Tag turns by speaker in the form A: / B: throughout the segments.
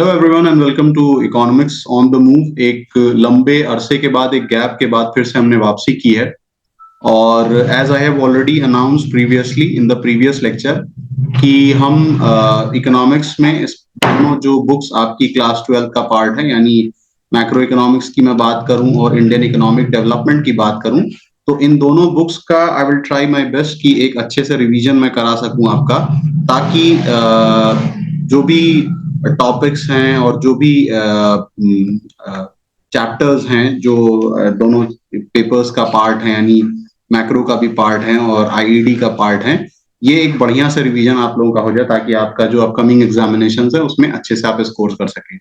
A: Hello everyone and welcome to economics on the move. एक लंबे अरसे के बाद, एक गैप के बाद फिर से हमने वापसी की है। और as I have already announced previously in the previous lecture कि हम इकोनॉमिक्स में दोनों जो बुक्स आपकी क्लास 12 का पार्ट है, यानी मैक्रो इकोनॉमिक्स की मैं बात करूं और इंडियन इकोनॉमिक डेवलपमेंट की बात करूं, तो इन दोनों बुक्स का आई विल ट्राई माय बेस्ट कि एक अच्छे से रिवीजन मैं करा सकूं आपका, ताकि जो भी टॉपिक्स हैं और जो भी चैप्टर्स हैं जो दोनों पेपर्स का पार्ट है, यानी मैक्रो का भी पार्ट है और आईईडी का पार्ट है, ये एक बढ़िया से रिवीजन आप लोगों का हो जाए ताकि आपका जो अपकमिंग एग्जामिनेशन है उसमें अच्छे से आप स्कोर कर सकें।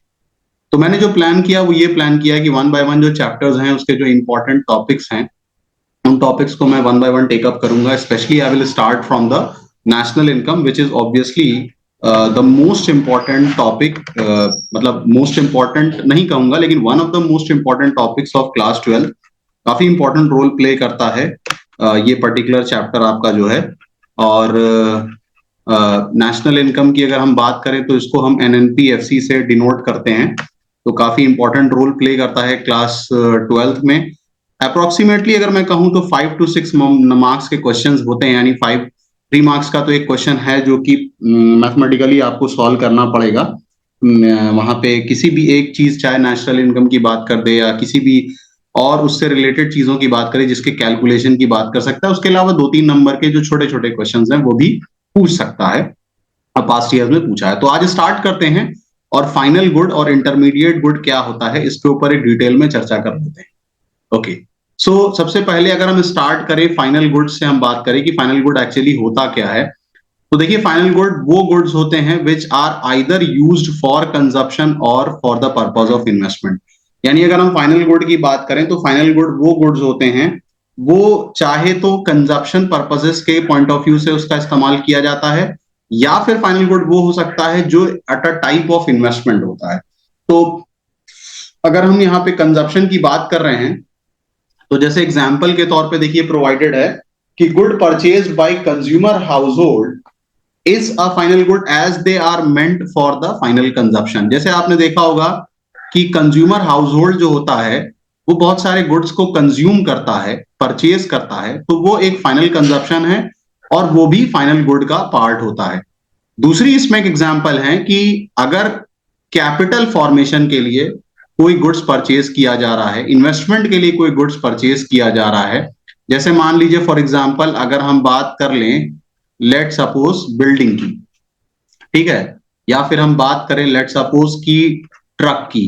A: तो मैंने जो प्लान किया वो ये प्लान किया है कि वन बाय वन जो चैप्टर्स हैं उसके जो इंपॉर्टेंट टॉपिक्स हैं उन टॉपिक्स को मैं वन बाय वन टेकअप करूंगा। Specially I will start from the national income, which is obviously the most important topic, मतलब मोस्ट इम्पॉर्टेंट नहीं कहूंगा लेकिन one of the most important topics of class 12। काफी इंपॉर्टेंट रोल प्ले करता है ये particular chapter आपका जो है। और नेशनल इनकम की अगर हम बात करें तो इसको हम एनएनपी-एफसी से डिनोट करते हैं, तो काफी इंपॉर्टेंट रोल प्ले करता है क्लास 12 में। अप्रोक्सीमेटली अगर मैं कहूं तो 5 to 6 मार्क्स के क्वेश्चंस होते हैं, यानी 3 मार्क्स का तो एक क्वेश्चन है जो कि मैथमेटिकली आपको सॉल्व करना पड़ेगा। वहां पे किसी भी एक चीज, चाहे नेशनल इनकम की बात कर दे या किसी भी और उससे रिलेटेड चीजों की बात करें जिसके कैलकुलेशन की बात कर सकता है, उसके अलावा 2-3 नंबर के जो छोटे छोटे क्वेश्चन हैं वो भी पूछ सकता है, पास्ट ईयर्स में पूछा है। तो आज स्टार्ट करते हैं और फाइनल गुड और इंटरमीडिएट गुड क्या होता है इसके ऊपर एक डिटेल में चर्चा कर लेते हैं। ओके, सो सबसे पहले अगर हम स्टार्ट करें फाइनल गुड से, हम बात करें कि फाइनल गुड एक्चुअली होता क्या है, तो देखिए फाइनल गुड वो गुड्स होते हैं which are either used for consumption or for the purpose of investment. यानी अगर हम फाइनल गुड की बात करें तो फाइनल गुड वो गुड्स होते हैं वो चाहे तो कंजप्शन पर्पसेस के पॉइंट ऑफ व्यू से उसका इस्तेमाल किया जाता है, या फिर फाइनल गुड वो हो सकता है जो at a type of investment होता है। तो अगर हम यहाँ पे कंजप्शन की बात कर रहे हैं तो जैसे एग्जाम्पल के तौर पे देखिए प्रोवाइडेड है कि good purchased by consumer household is a final good as they are meant for the final consumption. जैसे आपने देखा होगा कि कंज्यूमर हाउसहोल्ड जो होता है वो बहुत सारे गुड्स को कंज्यूम करता है, परचेज करता है, तो वो एक फाइनल कंजप्शन है और वो भी फाइनल गुड का पार्ट होता है। दूसरी इसमें एक एग्जांपल है कि अगर कैपिटल फॉर्मेशन के लिए कोई गुड्स परचेज किया जा रहा है, इन्वेस्टमेंट के लिए कोई गुड्स परचेज किया जा रहा है, जैसे मान लीजिए फॉर एग्जांपल अगर हम बात कर लें लेट सपोज बिल्डिंग की, ठीक है, या फिर हम बात करें लेट सपोज की ट्रक की,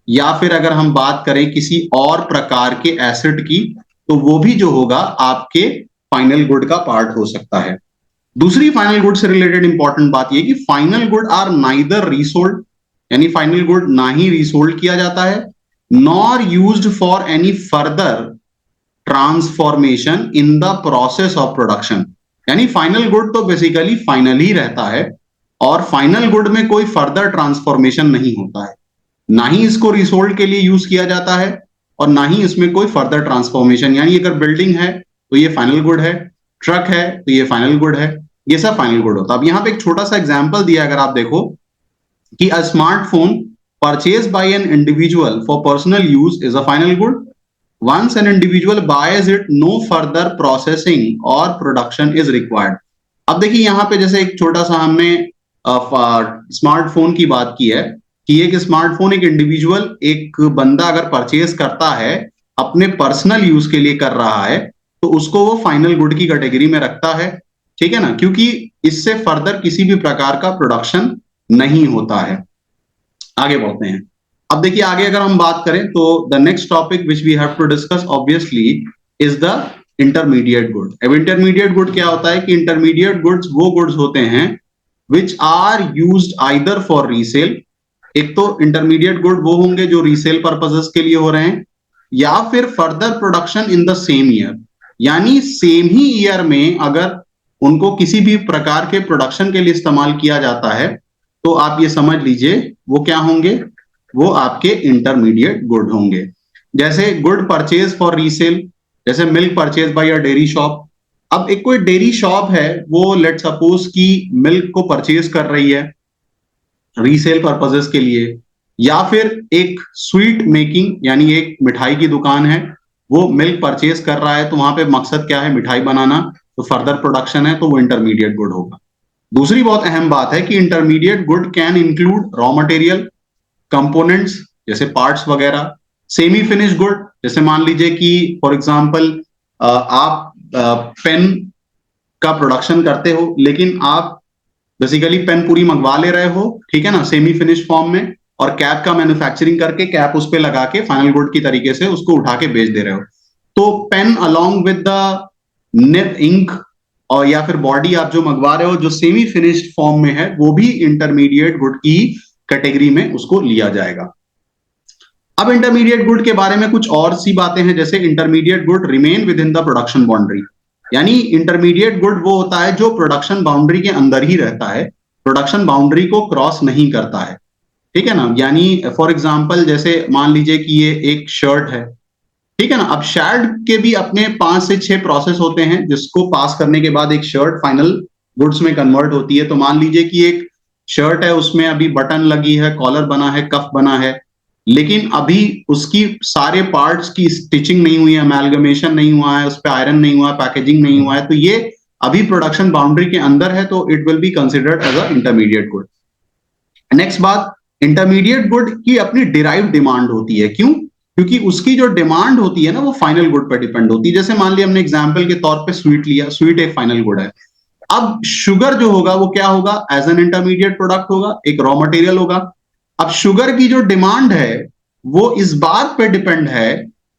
A: या फिर अगर हम बात करें किसी और प्रकार के एसेट की, तो वो भी जो होगा आपके फाइनल गुड का पार्ट हो सकता है। दूसरी फाइनल गुड से रिलेटेड इंपॉर्टेंट बात यह कि final good are neither resold, यानी फाइनल गुड ना ही रीसोल्ड किया जाता है, nor used for any further transformation in the process of production. यानी फाइनल गुड तो बेसिकली फाइनल ही रहता है और फाइनल गुड में कोई फर्दर ट्रांसफॉर्मेशन नहीं होता है, ना ही इसको रिसोल्ड के लिए यूज किया जाता है और ना ही इसमें कोई फर्दर ट्रांसफॉर्मेशन। यानी अगर बिल्डिंग है तो ये फाइनल गुड है, ट्रक है तो ये फाइनल गुड है, ये सब फाइनल गुड होता है। अब यहां पे एक छोटा सा एग्जांपल दिया, अगर आप देखो कि a smartphone purchase by an individual for personal use is a final good. Once an individual buys it, no further processing or production is required. अब देखिए यहाँ पे जैसे एक छोटा सा हमने स्मार्टफोन की बात की है कि एक स्मार्टफोन एक इंडिविजुअल, एक बंदा अगर परचेज करता है अपने पर्सनल यूज के लिए कर रहा है तो उसको वो फाइनल गुड की कैटेगरी में रखता है, ठीक है ना, क्योंकि इससे फर्दर किसी भी प्रकार का प्रोडक्शन नहीं होता है। आगे बढ़ते हैं। अब देखिए आगे अगर हम बात करें तो the next topic which we have to discuss obviously is the intermediate good. अब इंटरमीडिएट गुड क्या होता है कि इंटरमीडिएट गुड्स वो गुड्स होते हैं which are used either for resale. एक तो इंटरमीडिएट गुड वो होंगे जो रीसेल पर्पसेस के लिए हो रहे हैं, या फिर further production in the same year, यानी सेम ही ईयर में अगर उनको किसी भी प्रकार के प्रोडक्शन के लिए इस्तेमाल किया जाता है तो आप ये समझ लीजिए वो क्या होंगे, वो आपके इंटरमीडिएट गुड होंगे। जैसे गुड परचेज फॉर रीसेल, जैसे milk purchase by a dairy shop. अब एक कोई डेयरी शॉप है वो लेट सपोज की मिल्क को परचेज कर रही है रीसेल पर्पजेस के लिए, या फिर एक स्वीट मेकिंग यानी एक मिठाई की दुकान है, वो मिल्क परचेज कर रहा है, तो वहां पे मकसद क्या है, मिठाई बनाना, तो फर्दर प्रोडक्शन है, तो वो इंटरमीडिएट गुड होगा। दूसरी बहुत अहम बात है कि intermediate good can include raw material, components जैसे पार्ट्स वगैरह, सेमी फिनिश गुड जैसे मान लीजिए कि फॉर एग्जांपल आप पेन का प्रोडक्शन करते हो, लेकिन आप बेसिकली पेन पूरी मंगवा ले रहे हो, ठीक है ना, सेमी फिनिश फॉर्म में, और कैप का मैन्युफैक्चरिंग करके कैप उस पे लगा के फाइनल गुड की तरीके से उसको उठा के बेच दे रहे हो, तो pen along with the nib ink और या फिर बॉडी आप जो मंगवा रहे हो जो सेमी फिनिश्ड फॉर्म में है, वो भी इंटरमीडिएट गुड की कैटेगरी में उसको लिया जाएगा। अब इंटरमीडिएट गुड के बारे में कुछ और सी बातें हैं, जैसे intermediate good remain with in the production boundary, यानी इंटरमीडिएट गुड वो होता है जो प्रोडक्शन बाउंड्री के अंदर ही रहता है, प्रोडक्शन बाउंड्री को क्रॉस नहीं करता है, ठीक है ना। यानी फॉर एग्जांपल जैसे मान लीजिए कि ये एक शर्ट है, ठीक है ना, अब शर्ट के भी अपने 5 से 6 प्रोसेस होते हैं जिसको पास करने के बाद एक शर्ट फाइनल गुड्स में कन्वर्ट होती है। तो मान लीजिए कि एक शर्ट है, उसमें अभी बटन लगी है, कॉलर बना है, कफ बना है, लेकिन अभी उसकी सारे पार्ट्स की स्टिचिंग नहीं हुई है, अमेलगमेशन नहीं हुआ है, उस पर आयरन नहीं हुआ है, पैकेजिंग नहीं हुआ है, तो ये अभी प्रोडक्शन बाउंड्री के अंदर है, तो it will be considered as a intermediate good. Next बात, इंटरमीडिएट गुड की अपनी डिराइव डिमांड होती है, क्यों? क्योंकि उसकी जो डिमांड होती है ना वो फाइनल गुड पर डिपेंड होती है। जैसे मान लिया हमने एग्जांपल के तौर पे स्वीट लिया, स्वीट एक फाइनल गुड है, अब शुगर जो होगा वो क्या होगा, एज एन इंटरमीडिएट प्रोडक्ट होगा, एक रॉ मटेरियल होगा। अब शुगर की जो डिमांड है वो इस बात पे डिपेंड है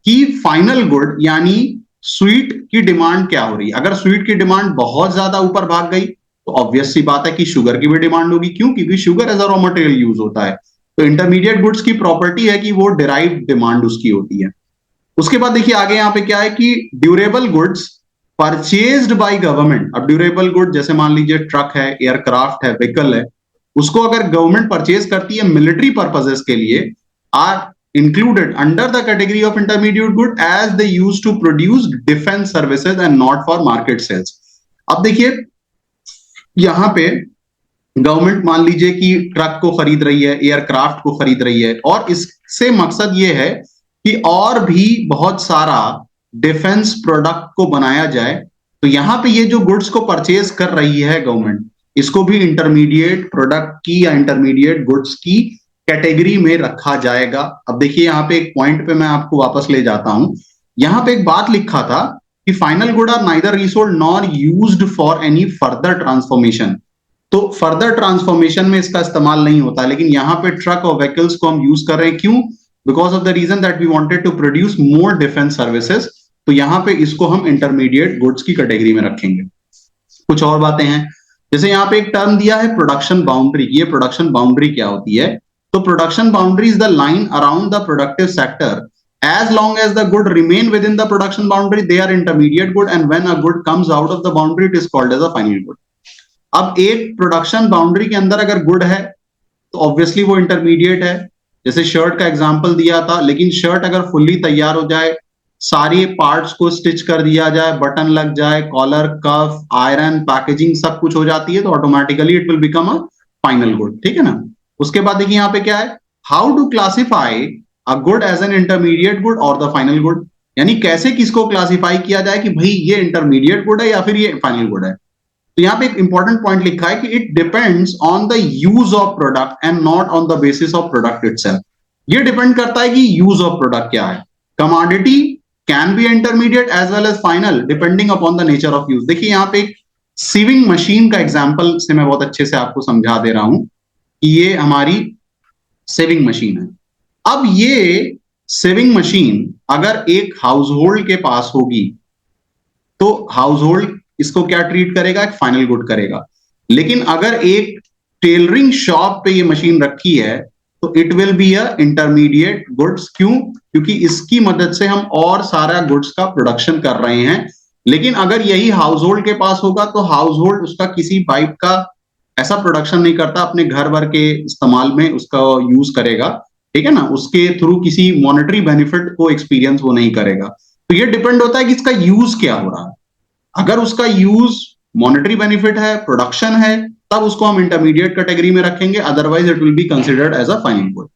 A: कि फाइनल गुड यानी स्वीट की डिमांड क्या हो रही है। अगर स्वीट की डिमांड बहुत ज्यादा ऊपर भाग गई तो ऑब्वियस सी बात है कि शुगर की भी डिमांड होगी, क्यों? क्योंकि sugar as a raw material use होता है। तो इंटरमीडिएट गुड्स की प्रॉपर्टी है कि वो डिराइव डिमांड उसकी होती है। उसके बाद देखिए आगे यहाँ पे क्या है कि durable goods purchased by government. अब ड्यूरेबल गुड जैसे मान लीजिए ट्रक है, एयरक्राफ्ट है, व्हीकल है, उसको अगर गवर्नमेंट परचेज करती है मिलिट्री पर्पजेस के लिए, are included under the category of intermediate good as they used to produce defense services and not for market sales। अब देखिए यहां पे गवर्नमेंट मान लीजिए कि ट्रक को खरीद रही है, एयरक्राफ्ट को खरीद रही है, और इससे मकसद ये है कि और भी बहुत सारा डिफेंस प्रोडक्ट को बनाया जाए। तो यहां पे ये जो गुड्स को परचेज कर रही है गवर्नमेंट, इसको भी इंटरमीडिएट प्रोडक्ट की या इंटरमीडिएट गुड्स की कैटेगरी में रखा जाएगा। अब देखिए यहाँ पे एक पॉइंट पे मैं आपको वापस ले जाता हूं। यहाँ पे एक बात लिखा था कि final good are neither resold nor used for any further transformation. तो फर्दर ट्रांसफॉर्मेशन में इसका इस्तेमाल नहीं होता, लेकिन यहाँ पे ट्रक और व्हीकल्स को हम यूज कर रहे हैं, क्यों? Because of the reason that we wanted to produce more defence services. तो यहाँ पे इसको हम इंटरमीडिएट गुड्स की कैटेगरी में रखेंगे। कुछ और बातें हैं, जैसे यहाँ पे एक टर्म दिया है प्रोडक्शन बाउंड्री। ये प्रोडक्शन बाउंड्री क्या होती है? तो production boundary is the line around the productive sector as long as the good remain within the production boundary they are intermediate good, and when a good comes out of the boundary it is called as a final good। अब एक production boundary के अंदर अगर good है तो obviously वो intermediate है। जैसे शर्ट का एग्जांपल दिया था, लेकिन शर्ट अगर फुल्ली तैयार हो जाए, सारी पार्ट्स को स्टिच कर दिया जाए, बटन लग जाए, कॉलर, कफ, आयरन, पैकेजिंग सब कुछ हो जाती है, तो automatically it will become a final good, ठीक है ना। उसके बाद देखिए यहाँ पे क्या है, how to classify a good as an intermediate good और द फाइनल गुड, यानी कैसे किसको क्लासिफाई किया जाए कि भाई ये इंटरमीडिएट गुड है या फिर ये फाइनल गुड है। तो यहाँ पे एक इंपॉर्टेंट पॉइंट लिखा है कि it depends on the use of product and not on the basis of product itself. ये डिपेंड करता है कि यूज ऑफ प्रोडक्ट क्या है। Commodity can be intermediate as well as final depending upon the nature of use. देखिए यहाँ पे एक सीविंग मशीन का एग्जाम्पल से मैं बहुत अच्छे से आपको समझा दे रहा हूं कि ये हमारी सेविंग मशीन है। अब ये सेविंग मशीन अगर एक हाउस होल्ड के पास होगी तो हाउस होल्ड इसको क्या ट्रीट करेगा? एक फाइनल गुड करेगा। लेकिन अगर एक टेलरिंग शॉप पे ये मशीन रखी है तो it will be a intermediate goods. क्यों? क्योंकि इसकी मदद से हम और सारा गुड्स का प्रोडक्शन कर रहे हैं। लेकिन अगर यही हाउस होल्ड के पास होगा तो हाउस होल्ड उसका किसी पाइप का ऐसा प्रोडक्शन नहीं करता, अपने घर भर के इस्तेमाल में उसका यूज करेगा, ठीक है ना, उसके थ्रू किसी मॉनेटरी बेनिफिट को एक्सपीरियंस वो नहीं करेगा। तो ये डिपेंड होता है कि इसका यूज क्या हो रहा है। अगर उसका यूज मॉनेटरी बेनिफिट है, प्रोडक्शन है, तब उसको हम इंटरमीडिएट कैटेगरी में रखेंगे, otherwise it will be considered as a final good.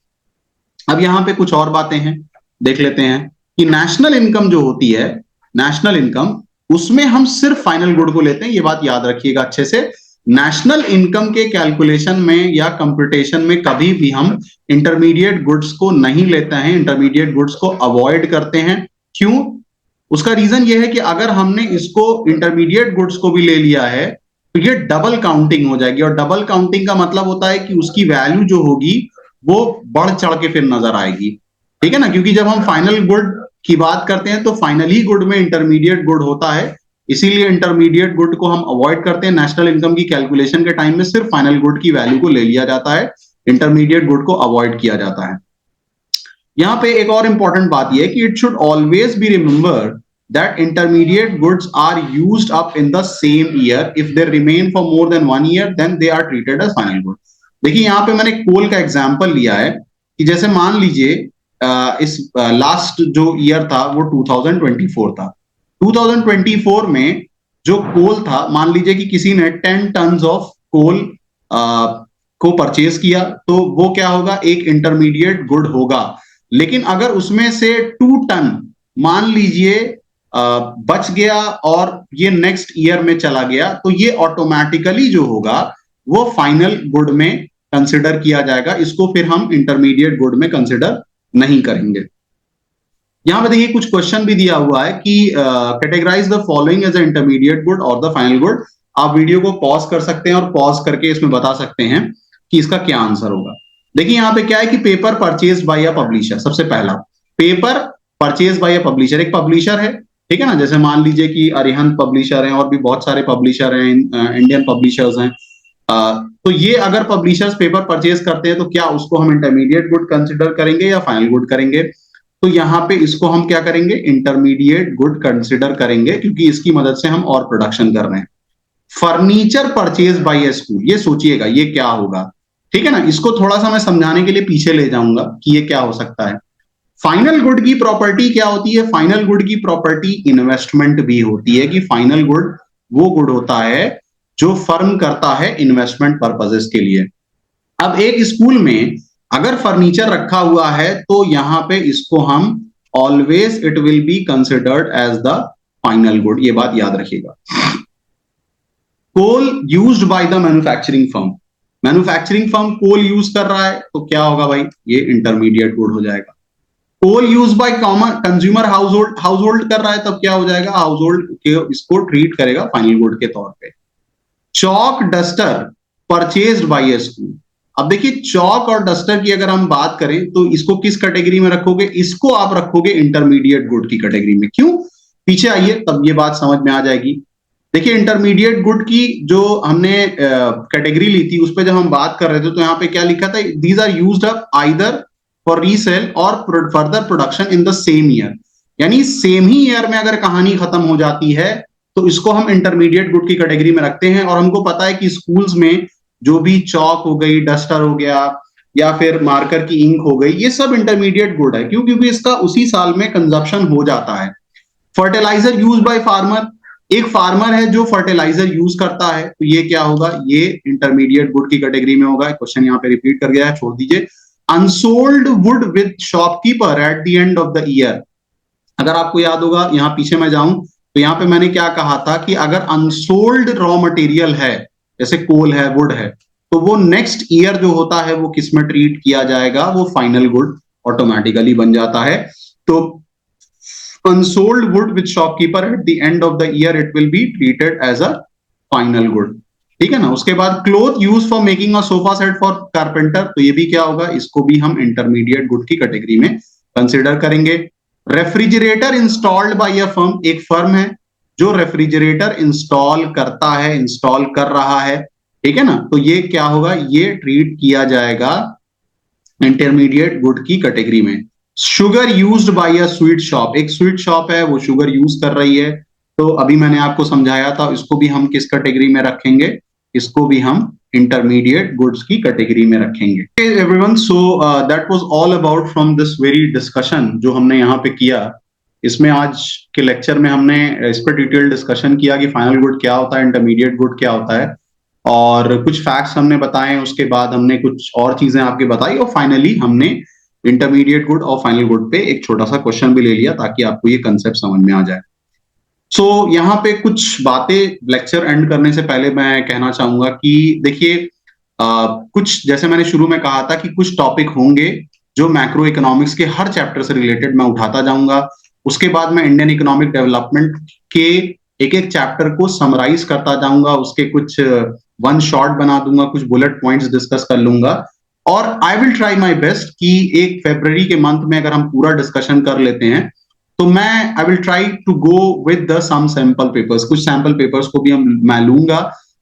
A: अब यहाँ पे कुछ और बातें हैं, देख लेते हैं कि नेशनल इनकम जो होती है, नेशनल इनकम, उसमें हम सिर्फ फाइनल गुड को लेते हैं, ये बात याद रखिएगा अच्छे से। नेशनल इनकम के कैलकुलेशन में या कंप्यूटेशन में कभी भी हम इंटरमीडिएट गुड्स को नहीं लेते हैं, इंटरमीडिएट गुड्स को अवॉइड करते हैं। क्यों? उसका रीजन ये है कि अगर हमने इसको इंटरमीडिएट गुड्स को भी ले लिया है तो ये डबल काउंटिंग हो जाएगी, और डबल काउंटिंग का मतलब होता है कि उसकी वैल्यू जो होगी वो बढ़ चढ़ के फिर नजर आएगी, ठीक है ना, क्योंकि जब हम फाइनल गुड की बात करते हैं तो फाइनली गुड में इंटरमीडिएट गुड होता है, इसीलिए इंटरमीडिएट गुड को हम अवॉइड करते हैं। नेशनल इनकम की कैलकुलेशन के टाइम में सिर्फ फाइनल गुड की वैल्यू को ले लिया जाता है, इंटरमीडिएट गुड को अवॉइड किया जाता है। यहां पे एक और इंपॉर्टेंट बात यह है कि it should always be remembered that intermediate goods are used up in the same year. If they remain for more than 1 year, then they are treated as final good. देखिए यहाँ पे मैंने कोल का एग्जांपल लिया है कि जैसे मान लीजिए इस लास्ट जो ईयर था वो 2024 था। 2024 में जो कोल था, मान लीजिए कि किसी ने 10 टन ऑफ कोल को परचेज किया, तो वो क्या होगा, एक इंटरमीडिएट गुड होगा। लेकिन अगर उसमें से 2 टन मान लीजिए बच गया और ये नेक्स्ट ईयर में चला गया, तो ये ऑटोमेटिकली जो होगा वो फाइनल गुड में कंसिडर किया जाएगा, इसको फिर हम इंटरमीडिएट गुड में कंसिडर नहीं करेंगे। यहां पे देखिए कुछ क्वेश्चन भी दिया हुआ है कि categorize the following as a intermediate good और द फाइनल गुड। आप वीडियो को पॉज कर सकते हैं और पॉज करके इसमें बता सकते हैं कि इसका क्या आंसर होगा। देखिए यहाँ पे क्या है कि paper purchase by a publisher, सबसे पहला paper purchase by a publisher, एक पब्लिशर है, ठीक है ना, जैसे मान लीजिए कि अरिहंत पब्लिशर हैं और भी बहुत सारे पब्लिशर हैं, इंडियन पब्लिशर्स हैं। तो ये अगर पब्लिशर्स पेपर परचेज करते हैं तो क्या उसको हम इंटरमीडिएट गुड कंसिडर करेंगे या फाइनल गुड करेंगे? तो यहाँ पे इसको हम क्या करेंगे, इंटरमीडिएट गुड कंसिडर करेंगे, क्योंकि इसकी मदद से हम और प्रोडक्शन कर रहे हैं। Furniture purchase by A school, ये सोचिएगा ये क्या होगा, ठीक है ना, इसको थोड़ा सा मैं समझाने के लिए पीछे ले जाऊंगा कि ये क्या हो सकता है। फाइनल गुड की प्रॉपर्टी क्या होती है? फाइनल गुड की प्रॉपर्टी इन्वेस्टमेंट भी होती है, कि फाइनल गुड वो गुड होता है जो फर्म करता है इन्वेस्टमेंट पर्पसेस के लिए। अब एक स्कूल में अगर फर्नीचर रखा हुआ है तो यहां पे इसको हम always it will be considered as the final good, ये बात याद रखिएगा। Coal used by the manufacturing firm, manufacturing firm coal use कर रहा है तो क्या होगा भाई, ये इंटरमीडिएट गुड हो जाएगा। Coal use by common consumer household कर रहा है तब क्या हो जाएगा, हाउसहोल्ड इसको ट्रीट करेगा फाइनल गुड के तौर पे। चॉक डस्टर परचेज्ड बाय ए स्कूल, अब देखिए चॉक और डस्टर की अगर हम बात करें तो इसको किस कैटेगरी में रखोगे, इसको आप रखोगे इंटरमीडिएट गुड की कैटेगरी में। क्यों? पीछे आइए तब ये बात समझ में आ जाएगी। देखिए इंटरमीडिएट गुड की जो हमने कैटेगरी ली थी उस पर जब हम बात कर रहे थे तो यहाँ पे क्या लिखा था, these are used up either for resale or further production in the same year, यानी सेम ही ईयर में अगर कहानी खत्म हो जाती है तो इसको हम इंटरमीडिएट गुड की कैटेगरी में रखते हैं। और हमको पता है कि स्कूल्स में जो भी चौक हो गई, डस्टर हो गया या फिर मार्कर की इंक हो गई, ये सब इंटरमीडिएट गुड है। क्यों? क्योंकि इसका उसी साल में कंजप्शन हो जाता है। फर्टिलाइजर यूज बाय फार्मर, एक फार्मर है जो फर्टिलाइजर यूज करता है तो ये क्या होगा, ये इंटरमीडिएट गुड की कैटेगरी में होगा। क्वेश्चन यहाँ पे रिपीट कर गया है, छोड़ दीजिए। Unsold wood with shopkeeper at the end of the year, अगर आपको याद होगा यहाँ पीछे मैं जाऊं तो यहाँ पे मैंने क्या कहा था कि अगर अनसोल्ड रॉ मटेरियल है, जैसे कोल है, वुड है, तो वो नेक्स्ट ईयर जो होता है वो किस में ट्रीट किया जाएगा, वो फाइनल गुड ऑटोमेटिकली बन जाता है। तो unsold wood with shopkeeper at the end of the year it will be treated as a final good, ठीक है ना। उसके बाद cloth use for making a sofa set for carpenter, तो ये भी क्या होगा, इसको भी हम इंटरमीडिएट गुड की कैटेगरी में कंसिडर करेंगे। Refrigerator installed by a firm, एक फर्म है जो रेफ्रिजरेटर इंस्टॉल करता है, इंस्टॉल कर रहा है, ठीक है ना, तो ये क्या होगा, ये ट्रीट किया जाएगा इंटरमीडिएट गुड की कैटेगरी में। Sugar used by a sweet shop, एक स्वीट शॉप है वो शुगर यूज कर रही है, तो अभी मैंने आपको समझाया था इसको भी हम किस कैटेगरी में रखेंगे, इसको भी हम इंटरमीडिएट गुड्स की कैटेगरी में रखेंगे। Everyone, so that was all about from this very discussion जो हमने यहाँ पे किया। इसमें आज के लेक्चर में हमने इस पर डिटेल डिस्कशन किया कि फाइनल गुड क्या होता है, इंटरमीडिएट गुड क्या होता है। और कुछ फैक्ट्स हमने बताए, उसके बाद हमने कुछ और चीजें आपके बताई, और फाइनली हमने इंटरमीडिएट गुड और फाइनल गुड पे एक छोटा सा क्वेश्चन भी ले लिया ताकि आपको ये कंसेप्ट समझ में आ जाए। सो यहाँ पे कुछ बातें लेक्चर एंड करने से पहले मैं कहना चाहूंगा कि देखिए, कुछ जैसे मैंने शुरू में कहा था कि कुछ टॉपिक होंगे जो मैक्रो इकोनॉमिक्स के हर चैप्टर से रिलेटेड मैं उठाता जाऊंगा। उसके बाद मैं इंडियन इकोनॉमिक डेवलपमेंट के एक एक चैप्टर को समराइज करता जाऊंगा, उसके कुछ वन शॉट बना दूंगा, कुछ बुलेट पॉइंट्स डिस्कस कर लूंगा। और आई विल ट्राई माई बेस्ट कि एक फरवरी के मंथ में अगर हम पूरा डिस्कशन कर लेते हैं तो I will try to go with the some sample papers, कुछ सैंपल पेपर्स को भी मैं लूंगा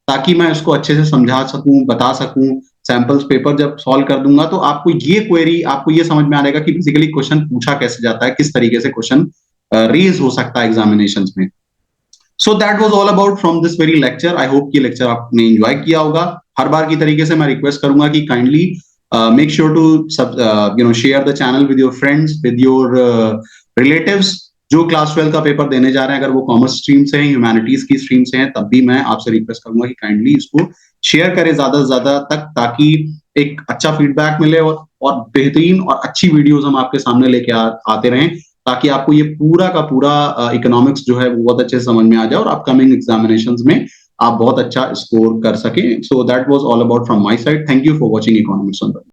A: ताकि मैं उसको अच्छे से समझा सकूं, बता सकूं। सैंपल्स पेपर जब सॉल्व कर दूंगा तो आपको ये क्वेरी, आपको ये समझ में आ जाएगा कि बेसिकली क्वेश्चन पूछा कैसे जाता है, किस तरीके से क्वेश्चन रेज हो सकता है एग्जामिनेशन में। So that was all about from this very lecture. I hope ये लेक्चर आपने एंजॉय किया होगा। हर बार की तरीके से मैं रिक्वेस्ट करूंगा कि kindly make sure to share the channel with your friends, with your relatives जो क्लास 12 का पेपर देने जा रहे हैं। अगर वो कॉमर्स स्ट्रीम से हैं, ह्यूमैनिटीज की स्ट्रीम से हैं, तब भी मैं आपसे रिक्वेस्ट करूंगा कि काइंडली इसको शेयर करें ज्यादा से ज्यादा तक, ताकि एक अच्छा फीडबैक मिले और बेहतरीन और अच्छी वीडियोस हम आपके सामने लेके आते रहें, ताकि आपको ये पूरा का पूरा इकोनॉमिक्स जो है वो बहुत अच्छे से समझ में आ जाए और अपकमिंग एग्जामिनेशंस में आप बहुत अच्छा स्कोर कर सकें। So that was all about from my side. Thank you for watching economics on.